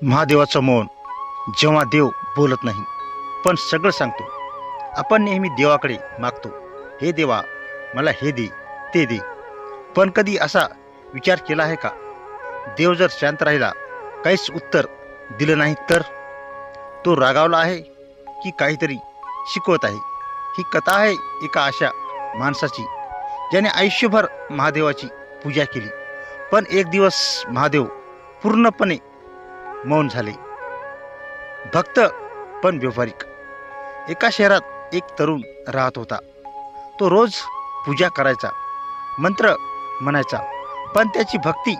महादेवाचं मौन जेव्हा देव बोलत नाही पण सगळं सांगतो. आपण नेहमी देवाकडे मागतो, हे देवा मला हे दे ते दे. पण कधी असा विचार केला आहे का, देव जर शांत राहिला, काहीच उत्तर दिलं नाही तर तो रागावला आहे की काहीतरी शिकवत आहे? ही कथा आहे एका अशा माणसाची ज्याने आयुष्यभर महादेवाची पूजा केली, पण एक दिवस महादेव पूर्णपणे मौन झाले. भक्त पण व्यावहारिक. एका शहरात एक तरुण राहत होता. तो रोज पूजा करायचा, मंत्र म्हणायचा, पण त्याची भक्ती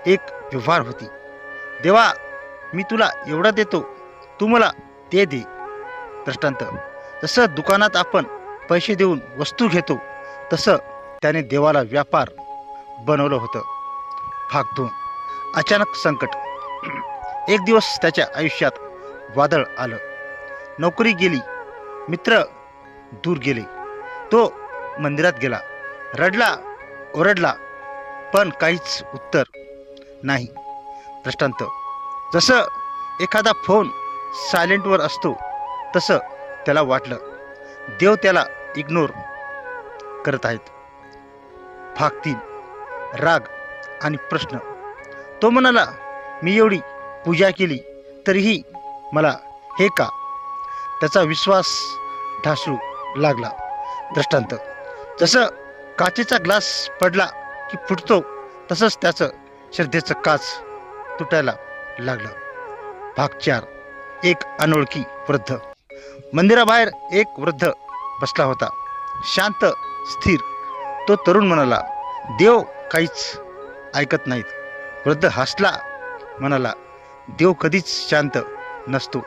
एक व्यवहार होती. देवा मी तुला एवढा देतो, तू मला ते दे. दृष्टांत, जसं दुकानात आपण पैसे देऊन वस्तू घेतो, तसं त्याने देवाला व्यापार बनवलं होतं. भाग 2. अचानक संकट. एक दिवस त्याच्या आयुष्यात वादळ आलं. नोकरी गेली, मित्र दूर गेले. तो मंदिरात गेला, रडला, ओरडला, पण काहीच उत्तर नाही. दृष्टांत, जसं एखादा फोन सायलेंटवर असतो, तसं त्याला वाटलं देव त्याला इग्नोर करत आहेत. भाग 3. राग आणि प्रश्न. तो म्हणाला, मी एवढी पूजा केली तरीही मला हे का? त्याचा विश्वास ढासळू लागला. दृष्टांत, जसं काचेचा ग्लास पडला की फुटतो, तसंच त्याचं श्रद्धेचं काच तुटायला लागलं. भाग 4. एक अनोळखी वृद्ध. मंदिराबाहेर एक वृद्ध बसला होता, शांत, स्थिर. तो तरुण म्हणाला, देव काहीच ऐकत नाहीत. वृद्ध हसला, म्हणाला, देव कधीच शांत नसतो,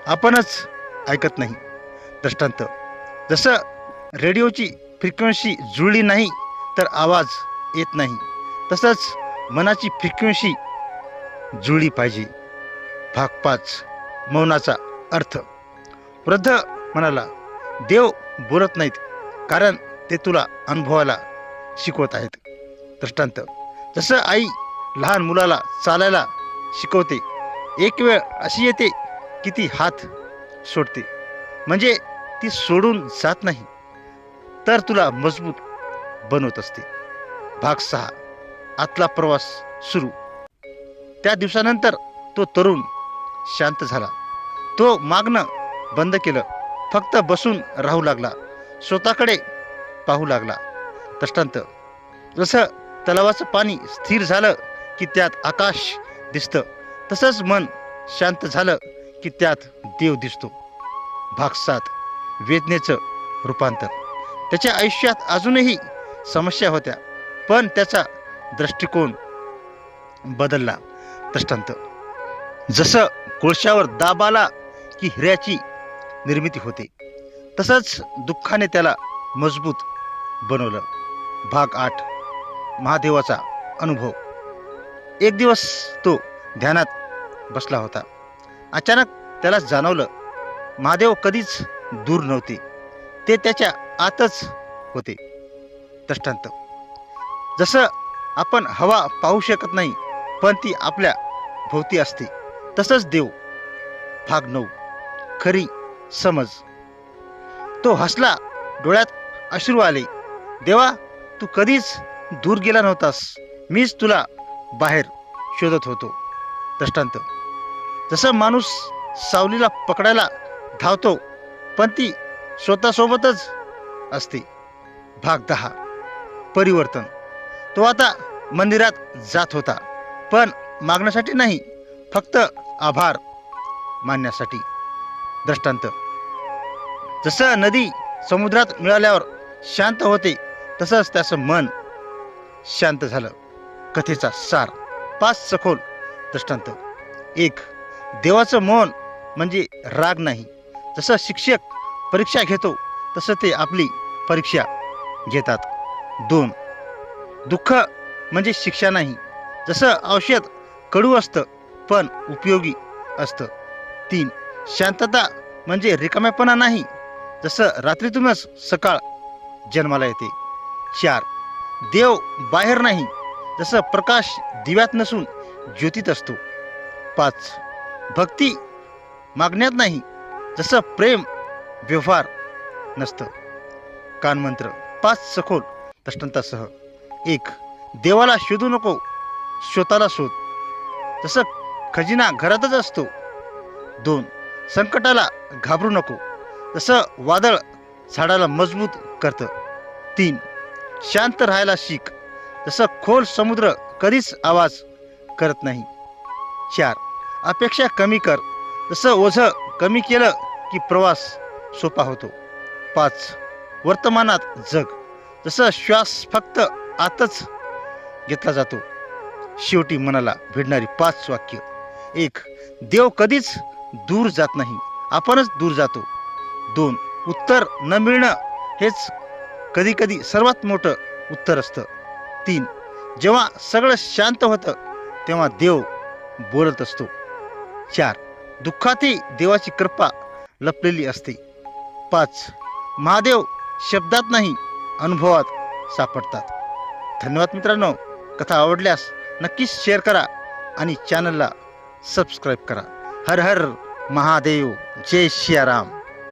आपणच ऐकत नाही. दृष्टांत, जसं रेडिओची फ्रिक्वेन्सी जुळली नाही तर आवाज येत नाही, तसंच मनाची फ्रिक्वेन्सी जुळली पाहिजे. भाग 5. मौनाचा अर्थ. वृद्ध म्हणाला, देव बोलत नाहीत कारण ते तुला अनुभवायला शिकवत आहेत. दृष्टांत, जसं आई लहान मुलाला चालायला शिकवते, एक वेळ अशी येते की ती हात सोडते, म्हणजे ती सोडून जात नाही, तर तुला मजबूत बनवत असते. भाग 6. आतला प्रवास सुरू. त्या दिवसानंतर तो तरुण शांत झाला. तो मागणं बंद केलं, फक्त बसून राहू लागला, स्वतःकडे पाहू लागला. दृष्टांत, जसं तलावाचं पाणी स्थिर झालं की त्यात आकाश दिसतं, तसंच मन शांत झालं की त्यात देव दिसतो. भाग 7. वेदनेचं रूपांतर. त्याच्या आयुष्यात अजूनही समस्या होत्या, पण त्याचा दृष्टिकोन बदलला. दृष्टांत, जसं कोळशावर दाब आला की हिऱ्याची निर्मिती होते, तसंच दुःखाने त्याला मजबूत बनवलं. भाग 8. महादेवाचा अनुभव. एक दिवस तो ध्यानात बसला होता. अचानक त्याला जाणवलं, महादेव कधीच दूर नव्हते, ते त्याच्या आतच होते. दृष्टांत, जसं आपण हवा पाहू शकत नाही पण ती आपल्या भोवती असते, तसंच देव. भाग 9. खरी समज. तो हसला, डोळ्यात अश्रू आले. देवा तू कधीच दूर गेला नव्हतास, मीच तुला बाहेर शोधत होतो. दृष्टांत, जसं माणूस सावलीला पकडायला धावतो पण ती स्वतःसोबतच असते. भाग 10. परिवर्तन. तो आता मंदिरात जात होता, पण मागण्यासाठी नाही, फक्त आभार मानण्यासाठी. दृष्टांत, जसं नदी समुद्रात मिळाल्यावर शांत होते, तसंच त्याचं मन शांत झालं. कथेचा सार. 5 सखोल दृष्टांत. 1. देवाचं मौन म्हणजे राग नाही. जसं शिक्षक परीक्षा घेतो, तसं ते आपली परीक्षा घेतात. 2. दुःख म्हणजे शिक्षा नाही. जसं औषध कडू असतं पण उपयोगी असतं. 3. शांतता म्हणजे रिकामेपणा नाही. जसं रात्रीतूनच सकाळ जन्माला येते. 4. देव बाहेर नाही. जसं प्रकाश दिव्यात नसून ज्योतीत असतो. 5. भक्ती मागण्यात नाही, जसं प्रेम व्यवहार नसतं. कानमंत्र 5 सखोल दृष्टांतासह. 1. देवाला शोधू नको, स्वतःला शोध, जसं खजिना घरातच असतो. 2. संकटाला घाबरू नको, जसं वादळ झाडाला मजबूत करतं. 3. शांत राहायला शिक, जसं खोल समुद्र कधीच आवाज करत नाही. 4. अपेक्षा कमी कर, जसं ओझं कमी केलं की प्रवास सोपा होतो. 5. वर्तमानात जग, जसं श्वास फक्त आतच घेतला जातो. शेवटी मनाला भिडणारी 5 वाक्य. 1. देव कधीच दूर जात नाही, आपणच दूर जातो. 2. उत्तर न मिळणं हेच कधी कधी सर्वात मोठं उत्तर असतं. 3. जेव्हा सगळं शांत होतं तेव्हा देव बोलत असतो. 4. दुःखातही देवाची कृपा लपलेली असते. 5. महादेव शब्दात नाही, अनुभवात सापडतात. धन्यवाद मित्रांनो. कथा आवडल्यास नक्कीच शेअर करा आणि चॅनलला सबस्क्राईब करा. हर हर महादेव. जय सियाराम.